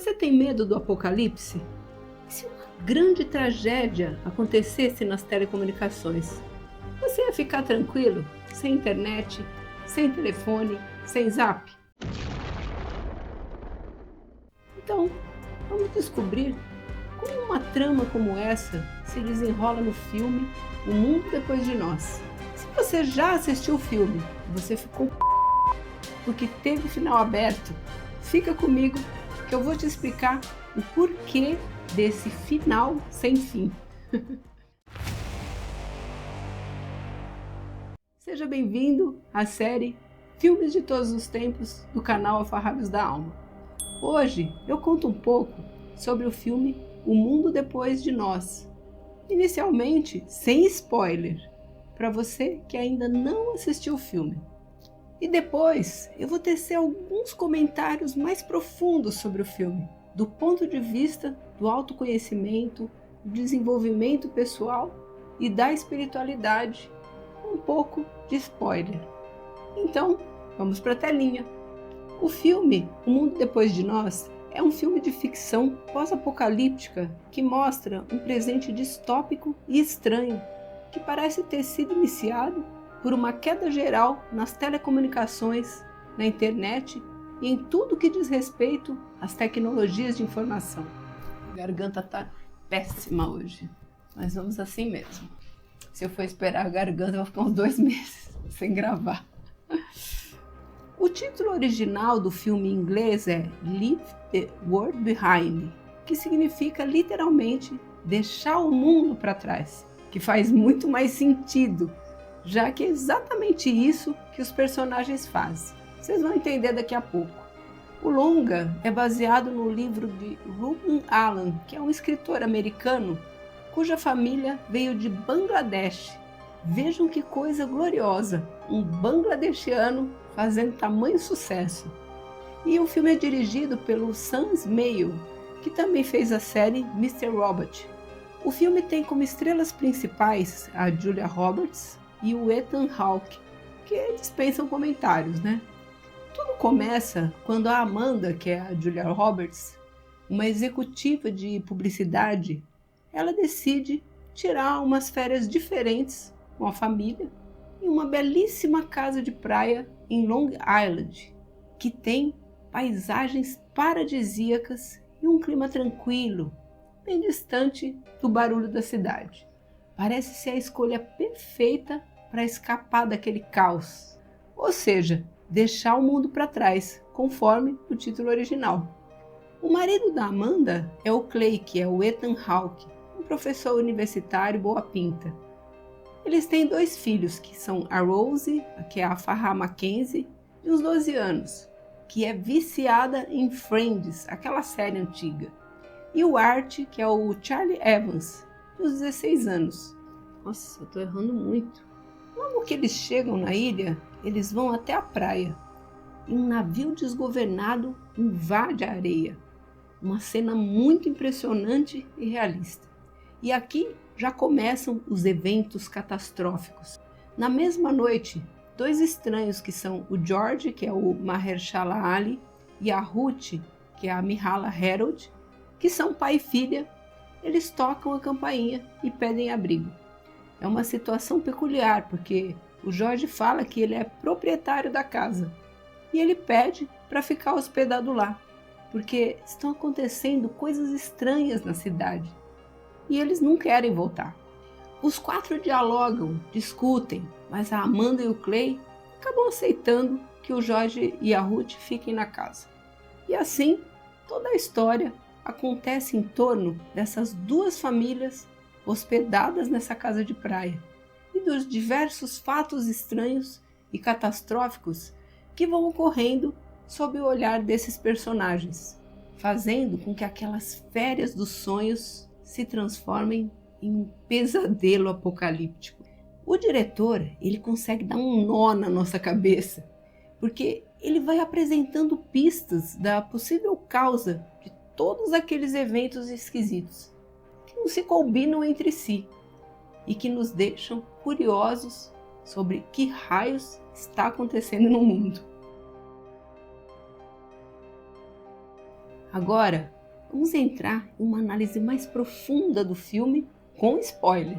Você tem medo do apocalipse? E se uma grande tragédia acontecesse nas telecomunicações? Você ia ficar tranquilo, sem internet, sem telefone, sem zap? Então, vamos descobrir como uma trama como essa se desenrola no filme O Mundo Depois de Nós. Se você já assistiu o filme e você ficou porque teve final aberto, fica comigo que eu vou te explicar o porquê desse final sem fim. Seja bem-vindo à série Filmes de Todos os Tempos do canal Alfarrábios da Alma. Hoje eu conto um pouco sobre o filme O Mundo Depois de Nós, inicialmente sem spoiler, para você que ainda não assistiu o filme. E depois eu vou tecer alguns comentários mais profundos sobre o filme, do ponto de vista do autoconhecimento, do desenvolvimento pessoal e da espiritualidade, um pouco de spoiler. Então, vamos para a telinha. O filme O Mundo Depois de Nós é um filme de ficção pós-apocalíptica que mostra um presente distópico e estranho que parece ter sido iniciado por uma queda geral nas telecomunicações, na internet e em tudo que diz respeito às tecnologias de informação. A garganta tá péssima hoje, mas vamos assim mesmo. Se eu for esperar a garganta, eu vou ficar uns 2 meses sem gravar. O título original do filme em inglês é Leave the World Behind, que significa literalmente deixar o mundo para trás, que faz muito mais sentido, já que é exatamente isso que os personagens fazem. Vocês vão entender daqui a pouco. O longa é baseado no livro de Ruben Allen, que é um escritor americano cuja família veio de Bangladesh. Vejam que coisa gloriosa, um bangladeshiano fazendo tamanho sucesso. E o filme é dirigido pelo Sam Esmail, que também fez a série Mr. Robot. O filme tem como estrelas principais a Julia Roberts e o Ethan Hawke, que dispensam comentários, né? Tudo começa quando a Amanda, que é a Julia Roberts, uma executiva de publicidade, ela decide tirar umas férias diferentes com a família em uma belíssima casa de praia em Long Island, que tem paisagens paradisíacas e um clima tranquilo, bem distante do barulho da cidade. Parece ser a escolha perfeita para escapar daquele caos, ou seja, deixar o mundo para trás, conforme o título original. O marido da Amanda é o Clay, que é o Ethan Hawke, um professor universitário boa pinta. Eles têm 2 filhos, que são a Rose, que é a Farrah Mackenzie, de uns 12 anos, que é viciada em Friends, aquela série antiga, e o Art, que é o Charlie Evans, de uns 16 anos. Nossa, eu tô errando muito. Logo que eles chegam na ilha, eles vão até a praia e um navio desgovernado invade a areia. Uma cena muito impressionante e realista. E aqui já começam os eventos catastróficos. Na mesma noite, 2 estranhos que são o George, que é o Mahershala Ali, e a Ruth, que é a Myha'la Herrold, que são pai e filha, eles tocam a campainha e pedem abrigo. É uma situação peculiar, porque o Jorge fala que ele é proprietário da casa e ele pede para ficar hospedado lá, porque estão acontecendo coisas estranhas na cidade e eles não querem voltar. Os 4 dialogam, discutem, mas a Amanda e o Clay acabam aceitando que o Jorge e a Ruth fiquem na casa. E assim, toda a história acontece em torno dessas 2 famílias hospedadas nessa casa de praia e dos diversos fatos estranhos e catastróficos que vão ocorrendo sob o olhar desses personagens, fazendo com que aquelas férias dos sonhos se transformem em um pesadelo apocalíptico. O diretor, ele consegue dar um nó na nossa cabeça, porque ele vai apresentando pistas da possível causa de todos aqueles eventos esquisitos que não se combinam entre si e que nos deixam curiosos sobre que raios está acontecendo no mundo. Agora, vamos entrar em uma análise mais profunda do filme com spoiler.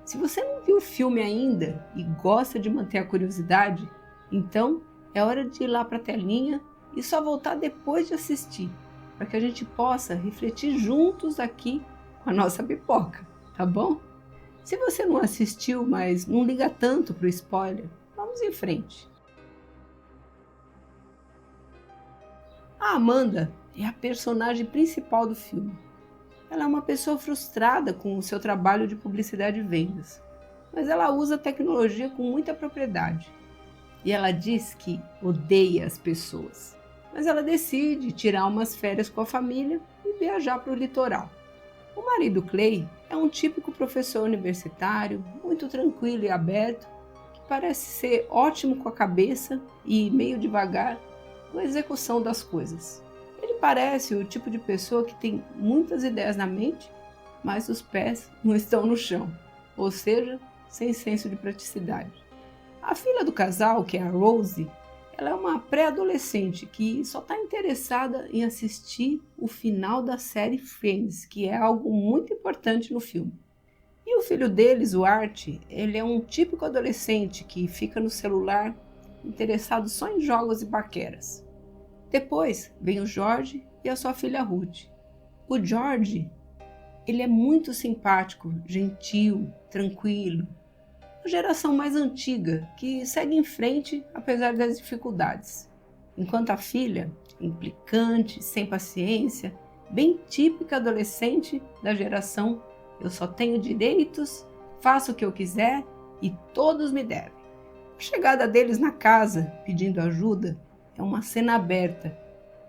Se você não viu o filme ainda e gosta de manter a curiosidade, então é hora de ir lá para a telinha e só voltar depois de assistir, para que a gente possa refletir juntos aqui com a nossa pipoca, tá bom? Se você não assistiu, mas não liga tanto para o spoiler, vamos em frente. A Amanda é a personagem principal do filme. Ela é uma pessoa frustrada com o seu trabalho de publicidade e vendas, mas ela usa a tecnologia com muita propriedade. E ela diz que odeia as pessoas, mas ela decide tirar umas férias com a família e viajar para o litoral. O marido Clay é um típico professor universitário, muito tranquilo e aberto, que parece ser ótimo com a cabeça e meio devagar com a execução das coisas. Ele parece o tipo de pessoa que tem muitas ideias na mente, mas os pés não estão no chão, ou seja, sem senso de praticidade. A filha do casal, que é a Rosie, ela é uma pré-adolescente que só está interessada em assistir o final da série Friends, que é algo muito importante no filme. E o filho deles, o Art, ele é um típico adolescente que fica no celular interessado só em jogos e paqueras. Depois vem o George e a sua filha Ruth. O George, ele é muito simpático, gentil, tranquilo. Uma geração mais antiga que segue em frente apesar das dificuldades. Enquanto a filha, implicante, sem paciência, bem típica adolescente da geração eu só tenho direitos, faço o que eu quiser e todos me devem. A chegada deles na casa pedindo ajuda é uma cena aberta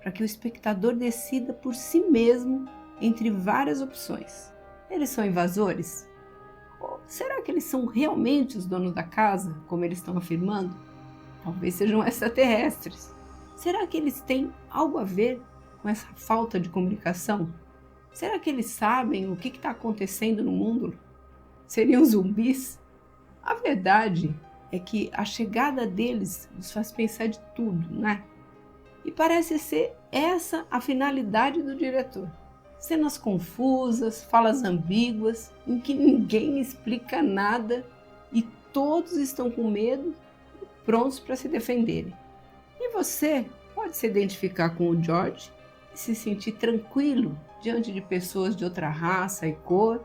para que o espectador decida por si mesmo entre várias opções. Eles são invasores? Ou será que eles são realmente os donos da casa, como eles estão afirmando? Talvez sejam extraterrestres. Será que eles têm algo a ver com essa falta de comunicação? Será que eles sabem o que está acontecendo no mundo? Seriam zumbis? A verdade é que a chegada deles nos faz pensar de tudo, né? E parece ser essa a finalidade do diretor. Cenas confusas, falas ambíguas, em que ninguém explica nada e todos estão com medo e prontos para se defenderem. E você pode se identificar com o George e se sentir tranquilo diante de pessoas de outra raça e cor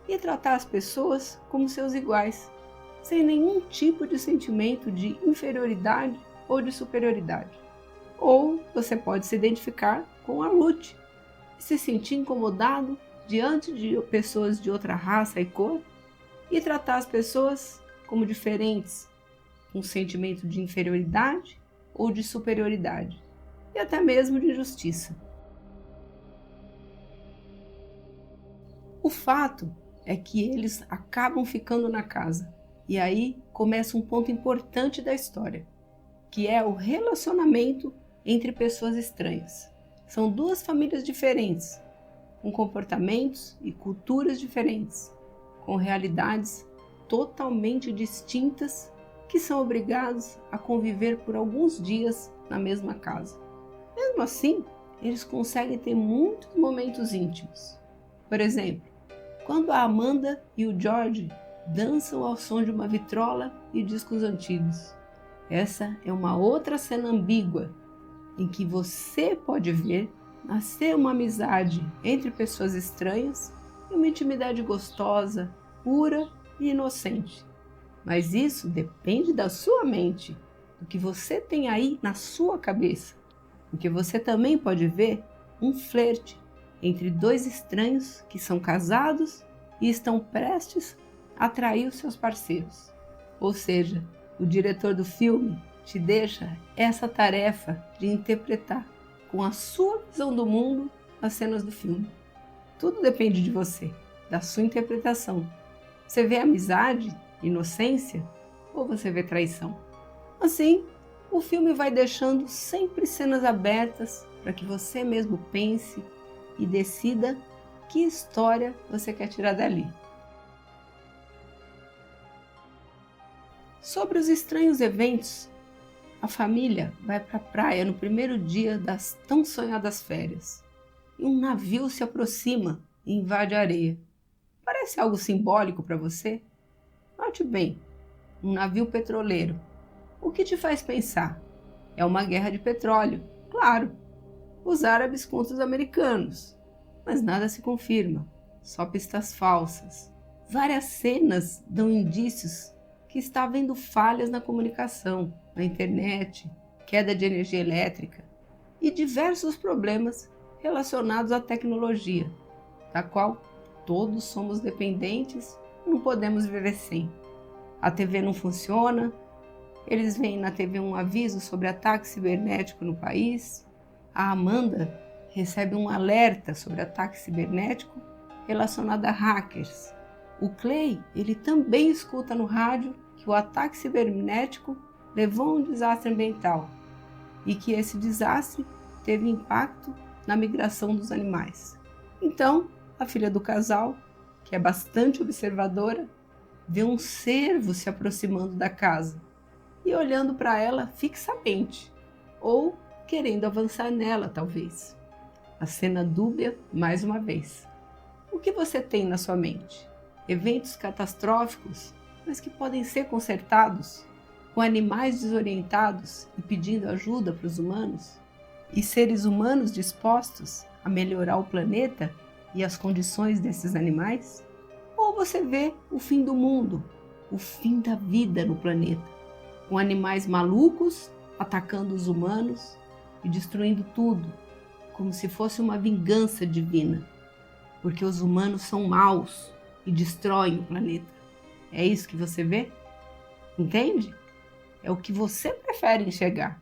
e tratar as pessoas como seus iguais, sem nenhum tipo de sentimento de inferioridade ou de superioridade. Ou você pode se identificar com a Ruth e se sentir incomodado diante de pessoas de outra raça e cor e tratar as pessoas como diferentes, com sentimento de inferioridade ou de superioridade e até mesmo de injustiça. O fato é que eles acabam ficando na casa e aí começa um ponto importante da história, que é o relacionamento entre pessoas estranhas. São duas famílias diferentes, com comportamentos e culturas diferentes, com realidades totalmente distintas que são obrigados a conviver por alguns dias na mesma casa. Mesmo assim, eles conseguem ter muitos momentos íntimos. Por exemplo, quando a Amanda e o George dançam ao som de uma vitrola e discos antigos. Essa é uma outra cena ambígua em que você pode ver nascer uma amizade entre pessoas estranhas e uma intimidade gostosa, pura e inocente. Mas isso depende da sua mente, do que você tem aí na sua cabeça. Porque você também pode ver um flerte entre dois estranhos que são casados e estão prestes a trair os seus parceiros. Ou seja, o diretor do filme te deixa essa tarefa de interpretar com a sua visão do mundo as cenas do filme. Tudo depende de você, da sua interpretação. Você vê amizade, inocência ou você vê traição? Assim, o filme vai deixando sempre cenas abertas para que você mesmo pense e decida que história você quer tirar dali. Sobre os estranhos eventos, a família vai para a praia no primeiro dia das tão sonhadas férias. e um navio se aproxima e invade a areia. Parece algo simbólico para você? Note bem, um navio petroleiro. O que te faz pensar? É uma guerra de petróleo, claro. Os árabes contra os americanos. Mas nada se confirma, só pistas falsas. Várias cenas dão indícios que está havendo falhas na comunicação, na internet, queda de energia elétrica e diversos problemas relacionados à tecnologia, da qual todos somos dependentes e não podemos viver sem. A TV não funciona, eles veem na TV um aviso sobre ataque cibernético no país, a Amanda recebe um alerta sobre ataque cibernético relacionado a hackers. O Clay, ele também escuta no rádio que o ataque cibernético levou a um desastre ambiental e que esse desastre teve impacto na migração dos animais. Então, a filha do casal, que é bastante observadora, vê um cervo se aproximando da casa e olhando para ela fixamente, ou querendo avançar nela, talvez. A cena dúbia mais uma vez. O que você tem na sua mente? Eventos catastróficos, mas que podem ser consertados, com animais desorientados e pedindo ajuda para os humanos? E seres humanos dispostos a melhorar o planeta e as condições desses animais? Ou você vê o fim do mundo, o fim da vida no planeta, com animais malucos atacando os humanos e destruindo tudo, como se fosse uma vingança divina, porque os humanos são maus e destroem o planeta. É isso que você vê? Entende? É o que você prefere enxergar.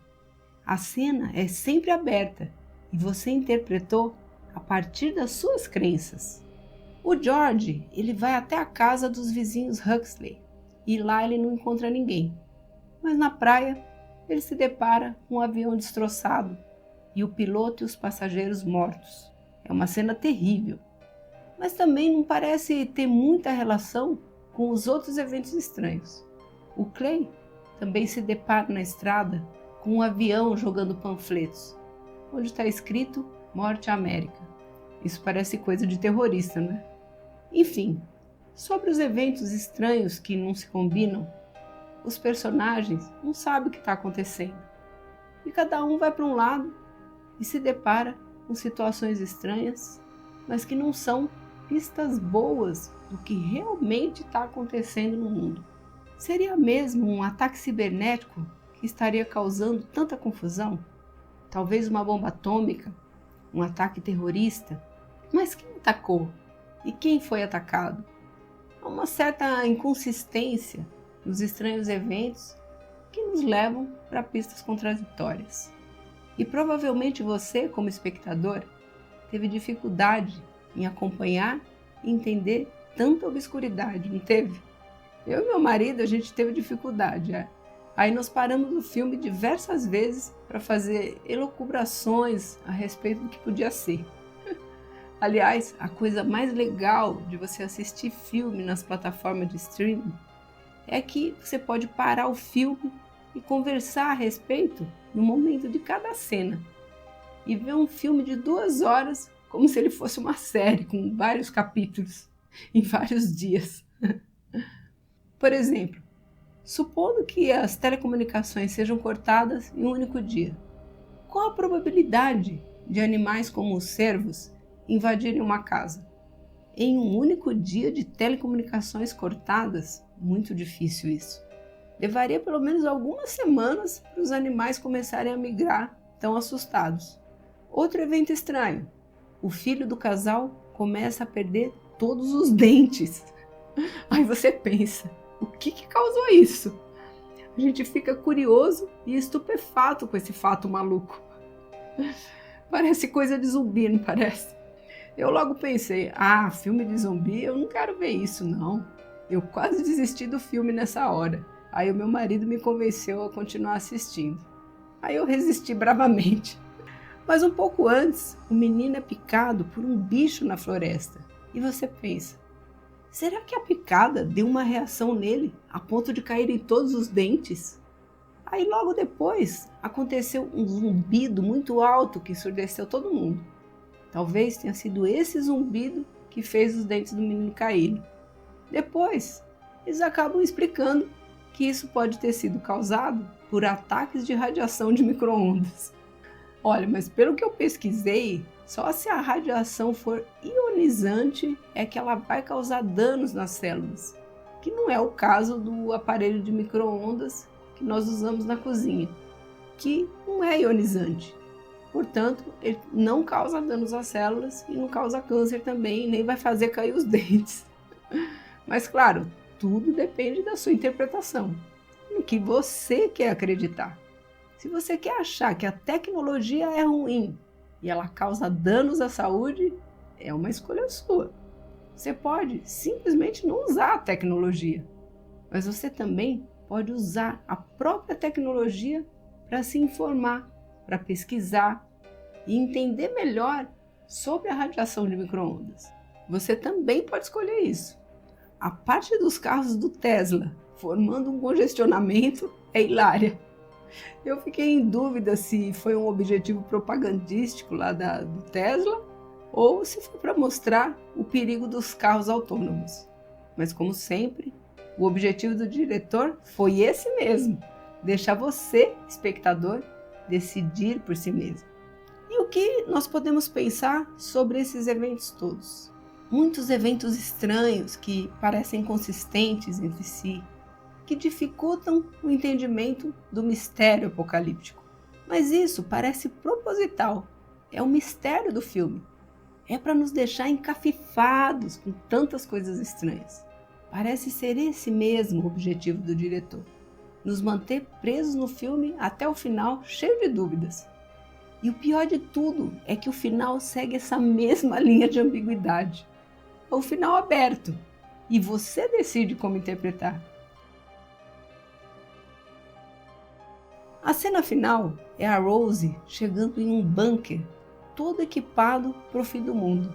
A cena é sempre aberta e você interpretou a partir das suas crenças. O George, ele vai até a casa dos vizinhos Huxley e lá ele não encontra ninguém. Mas na praia ele se depara com um avião destroçado e o piloto e os passageiros mortos. É uma cena terrível, mas também não parece ter muita relação com os outros eventos estranhos. O Clay também se depara na estrada com um avião jogando panfletos, onde está escrito Morte à América. Isso parece coisa de terrorista, né? Enfim, sobre os eventos estranhos que não se combinam, os personagens não sabem o que está acontecendo. E cada um vai para um lado e se depara com situações estranhas, mas que não são pistas boas do que realmente está acontecendo no mundo. Seria mesmo um ataque cibernético que estaria causando tanta confusão? Talvez uma bomba atômica, um ataque terrorista? Mas quem atacou? E quem foi atacado? Há uma certa inconsistência nos estranhos eventos que nos levam para pistas contraditórias. E provavelmente você, como espectador, teve dificuldade em acompanhar e entender tanta obscuridade, não teve? Eu e meu marido, a gente teve dificuldade. Aí nós paramos o filme diversas vezes para fazer elucubrações a respeito do que podia ser. Aliás, a coisa mais legal de você assistir filme nas plataformas de streaming é que você pode parar o filme e conversar a respeito no momento de cada cena. E ver um filme de 2 horas como se ele fosse uma série com vários capítulos em vários dias. Por exemplo, supondo que as telecomunicações sejam cortadas em um único dia, qual a probabilidade de animais como os cervos invadirem uma casa? Em um único dia de telecomunicações cortadas? Muito difícil isso. Levaria pelo menos algumas semanas para os animais começarem a migrar tão assustados. Outro evento estranho. O filho do casal começa a perder todos os dentes. Aí você pensa, o que causou isso? A gente fica curioso e estupefato com esse fato maluco. Parece coisa de zumbi, não parece? Eu logo pensei, filme de zumbi, eu não quero ver isso não. Eu quase desisti do filme nessa hora. Aí o meu marido me convenceu a continuar assistindo. Aí eu resisti bravamente. Mas um pouco antes, o menino é picado por um bicho na floresta. E você pensa, será que a picada deu uma reação nele a ponto de caírem todos os dentes? Aí logo depois aconteceu um zumbido muito alto que ensurdeceu todo mundo. Talvez tenha sido esse zumbido que fez os dentes do menino caírem. Depois, eles acabam explicando que isso pode ter sido causado por ataques de radiação de micro-ondas. Olha, mas pelo que eu pesquisei, só se a radiação for ionizante é que ela vai causar danos nas células, que não é o caso do aparelho de micro-ondas que nós usamos na cozinha, que não é ionizante. Portanto, ele não causa danos às células e não causa câncer também, nem vai fazer cair os dentes. Mas claro, tudo depende da sua interpretação, no que você quer acreditar. Se você quer achar que a tecnologia é ruim e ela causa danos à saúde, é uma escolha sua. Você pode simplesmente não usar a tecnologia, mas você também pode usar a própria tecnologia para se informar, para pesquisar e entender melhor sobre a radiação de micro-ondas. Você também pode escolher isso. A parte dos carros do Tesla formando um congestionamento é hilária. Eu fiquei em dúvida se foi um objetivo propagandístico lá do Tesla ou se foi para mostrar o perigo dos carros autônomos. Mas como sempre, o objetivo do diretor foi esse mesmo, deixar você, espectador, decidir por si mesmo. E o que nós podemos pensar sobre esses eventos todos? Muitos eventos estranhos que parecem consistentes entre si, que dificultam o entendimento do mistério apocalíptico. Mas isso parece proposital, é o mistério do filme. É para nos deixar encafifados com tantas coisas estranhas. Parece ser esse mesmo o objetivo do diretor, nos manter presos no filme até o final, cheio de dúvidas. E o pior de tudo é que o final segue essa mesma linha de ambiguidade. É o final aberto, e você decide como interpretar. A cena final é a Rose chegando em um bunker, todo equipado para o fim do mundo.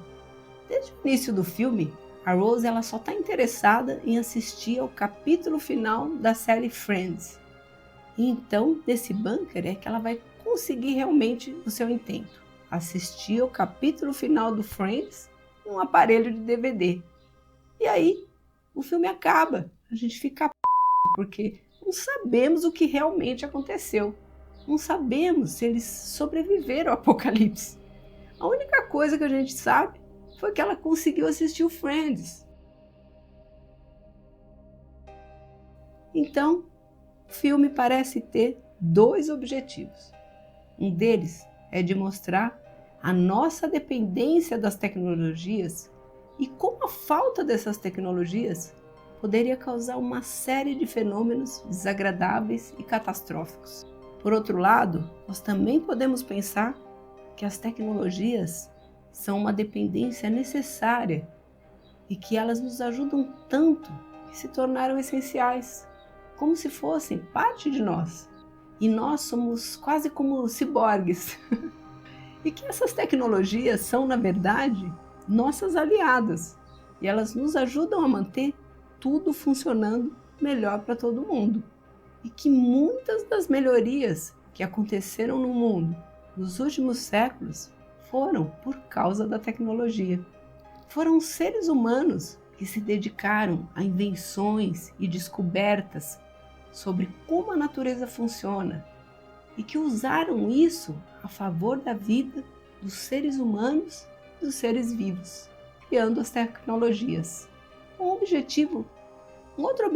Desde o início do filme, a Rose ela só está interessada em assistir ao capítulo final da série Friends. E então, desse bunker é que ela vai conseguir realmente o seu intento, assistir ao capítulo final do Friends em um aparelho de DVD. E aí, o filme acaba, a gente fica porque não sabemos o que realmente aconteceu. Não sabemos se eles sobreviveram ao apocalipse. A única coisa que a gente sabe foi que ela conseguiu assistir o Friends. Então, o filme parece ter dois objetivos. Um deles é de mostrar a nossa dependência das tecnologias e como a falta dessas tecnologias poderia causar uma série de fenômenos desagradáveis e catastróficos. Por outro lado, nós também podemos pensar que as tecnologias são uma dependência necessária e que elas nos ajudam tanto que se tornaram essenciais, como se fossem parte de nós. E nós somos quase como ciborgues. E que essas tecnologias são, na verdade, nossas aliadas. E elas nos ajudam a manter tudo funcionando melhor para todo mundo. E que muitas das melhorias que aconteceram no mundo nos últimos séculos foram por causa da tecnologia. Foram seres humanos que se dedicaram a invenções e descobertas sobre como a natureza funciona e que usaram isso a favor da vida dos seres humanos e dos seres vivos, criando as tecnologias. Um outro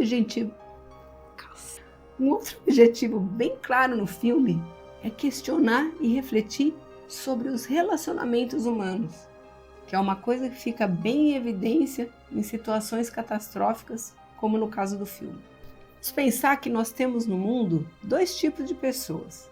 objetivo bem claro no filme é questionar e refletir sobre os relacionamentos humanos, que é uma coisa que fica bem em evidência em situações catastróficas, como no caso do filme. Vamos pensar que nós temos no mundo dois tipos de pessoas.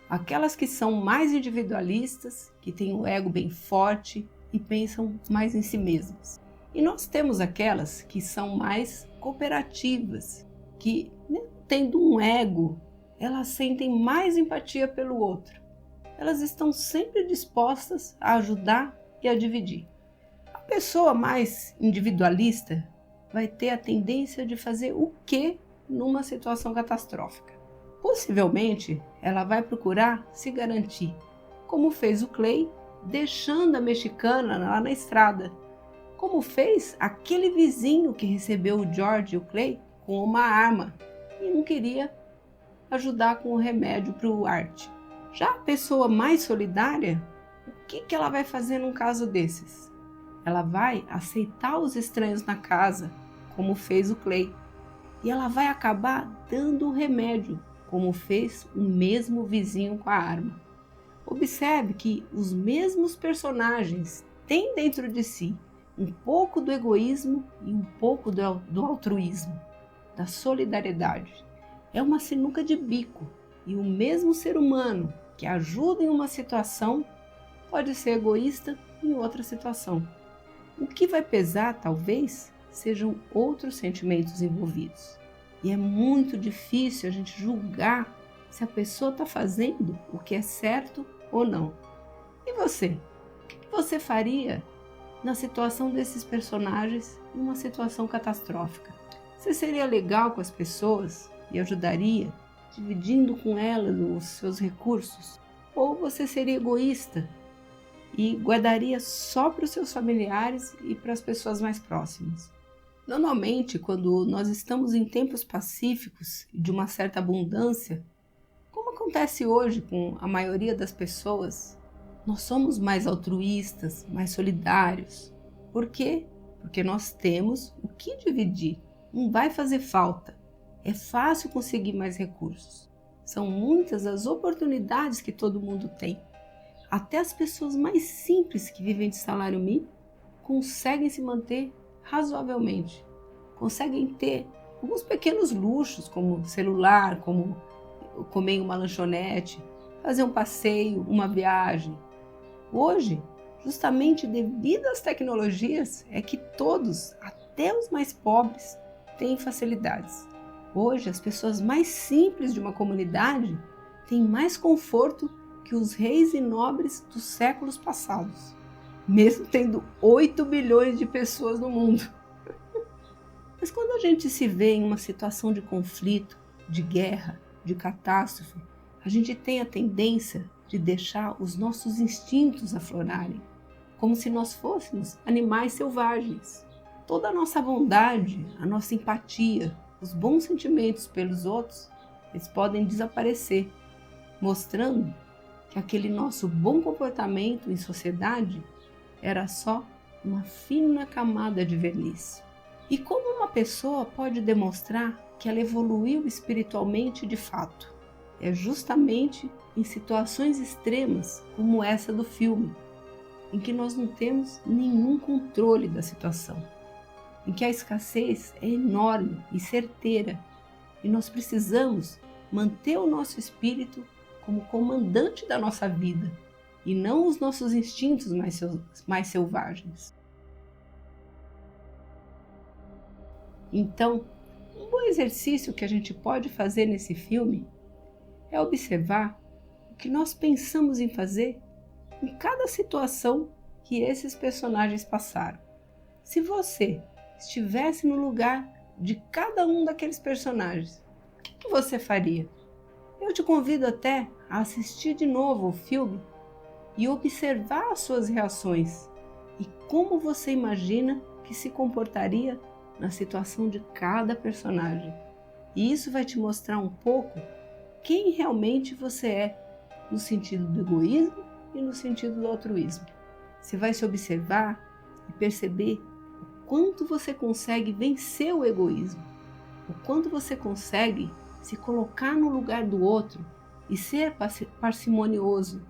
Aquelas que são mais individualistas, que têm o ego bem forte e pensam mais em si mesmas. E nós temos aquelas que são mais cooperativas, que, mesmo tendo um ego, elas sentem mais empatia pelo outro. Elas estão sempre dispostas a ajudar e a dividir. A pessoa mais individualista vai ter a tendência de fazer o quê numa situação catastrófica. Possivelmente, ela vai procurar se garantir, como fez o Clay deixando a mexicana lá na estrada, como fez aquele vizinho que recebeu o George e o Clay com uma arma e não queria ajudar com o remédio para o Art. Já a pessoa mais solidária, o que ela vai fazer num caso desses? Ela vai aceitar os estranhos na casa, como fez o Clay, e ela vai acabar dando o remédio, como fez o mesmo vizinho com a arma. Observe que os mesmos personagens têm dentro de si um pouco do egoísmo e um pouco do altruísmo, da solidariedade. É uma sinuca de bico e o mesmo ser humano que ajuda em uma situação pode ser egoísta em outra situação. O que vai pesar, talvez, sejam outros sentimentos envolvidos. E é muito difícil a gente julgar se a pessoa está fazendo o que é certo ou não. E você? O que você faria na situação desses personagens em uma situação catastrófica? Você seria legal com as pessoas e ajudaria, dividindo com elas os seus recursos? Ou você seria egoísta e guardaria só para os seus familiares e para as pessoas mais próximas? Normalmente, quando nós estamos em tempos pacíficos e de uma certa abundância, como acontece hoje com a maioria das pessoas, nós somos mais altruístas, mais solidários. Por quê? Porque nós temos o que dividir. Não vai fazer falta. É fácil conseguir mais recursos. São muitas as oportunidades que todo mundo tem. Até as pessoas mais simples que vivem de salário mínimo conseguem se manter razoavelmente. Conseguem ter alguns pequenos luxos, como celular, como comer em uma lanchonete, fazer um passeio, uma viagem. Hoje, justamente devido às tecnologias, é que todos, até os mais pobres, têm facilidades. Hoje, as pessoas mais simples de uma comunidade têm mais conforto que os reis e nobres dos séculos passados, mesmo tendo 8 bilhões de pessoas no mundo. Mas quando a gente se vê em uma situação de conflito, de guerra, de catástrofe, a gente tem a tendência de deixar os nossos instintos aflorarem, como se nós fôssemos animais selvagens. Toda a nossa bondade, a nossa empatia, os bons sentimentos pelos outros, eles podem desaparecer, mostrando que aquele nosso bom comportamento em sociedade era só uma fina camada de verniz. E como uma pessoa pode demonstrar que ela evoluiu espiritualmente de fato? É justamente em situações extremas como essa do filme, em que nós não temos nenhum controle da situação, em que a escassez é enorme e certeira, e nós precisamos manter o nosso espírito como comandante da nossa vida, e não os nossos instintos mais selvagens. Então, um bom exercício que a gente pode fazer nesse filme é observar o que nós pensamos em fazer em cada situação que esses personagens passaram. Se você estivesse no lugar de cada um daqueles personagens, o que você faria? Eu te convido até a assistir de novo o filme e observar as suas reações e como você imagina que se comportaria na situação de cada personagem. E isso vai te mostrar um pouco quem realmente você é, no sentido do egoísmo e no sentido do altruísmo. Você vai se observar e perceber o quanto você consegue vencer o egoísmo, o quanto você consegue se colocar no lugar do outro e ser parcimonioso,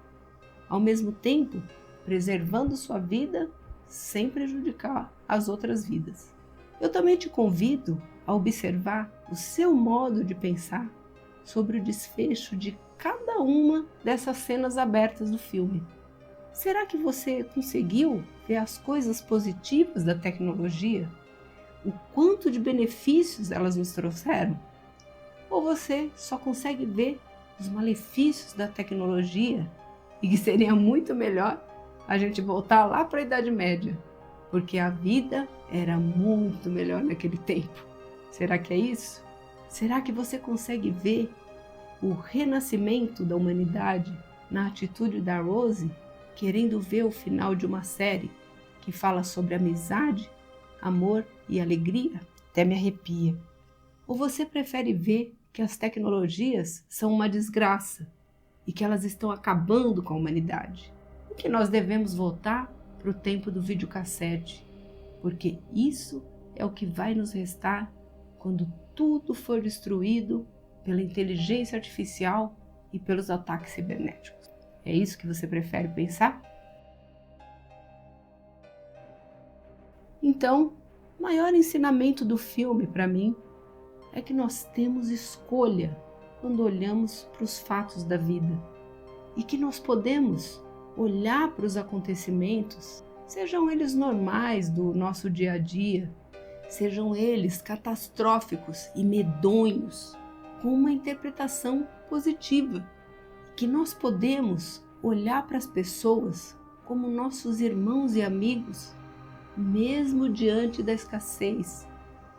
ao mesmo tempo preservando sua vida sem prejudicar as outras vidas. Eu também te convido a observar o seu modo de pensar sobre o desfecho de cada uma dessas cenas abertas do filme. Será que você conseguiu ver as coisas positivas da tecnologia? O quanto de benefícios elas nos trouxeram? Ou você só consegue ver os malefícios da tecnologia e que seria muito melhor a gente voltar lá para a Idade Média, porque a vida era muito melhor naquele tempo? Será que é isso? Será que você consegue ver o renascimento da humanidade na atitude da Rose, querendo ver o final de uma série que fala sobre amizade, amor e alegria? Até me arrepia. Ou você prefere ver que as tecnologias são uma desgraça e que elas estão acabando com a humanidade? E que nós devemos voltar para o tempo do videocassete, porque isso é o que vai nos restar quando tudo for destruído pela inteligência artificial e pelos ataques cibernéticos. É isso que você prefere pensar? Então, o maior ensinamento do filme para mim é que nós temos escolha quando olhamos para os fatos da vida e que nós podemos olhar para os acontecimentos, sejam eles normais do nosso dia a dia, sejam eles catastróficos e medonhos, com uma interpretação positiva, que nós podemos olhar para as pessoas como nossos irmãos e amigos, mesmo diante da escassez,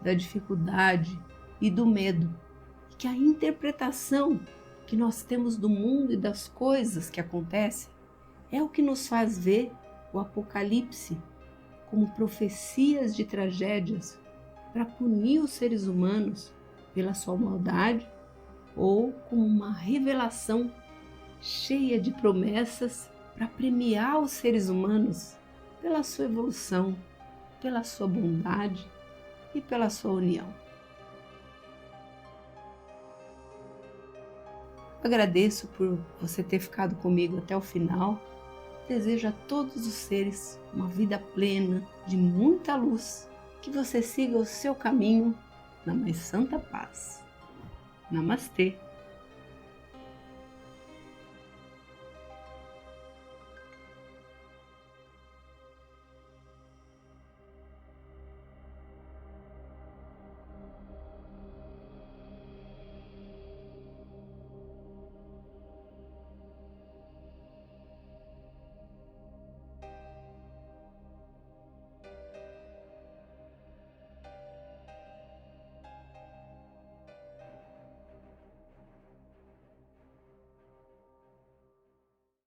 da dificuldade e do medo, e que a interpretação que nós temos do mundo e das coisas que acontecem é o que nos faz ver o Apocalipse como profecias de tragédias para punir os seres humanos pela sua maldade, ou como uma revelação cheia de promessas para premiar os seres humanos pela sua evolução, pela sua bondade e pela sua união. Agradeço por você ter ficado comigo até o final. Desejo a todos os seres uma vida plena, de muita luz, que você siga o seu caminho na mais santa paz. Namastê!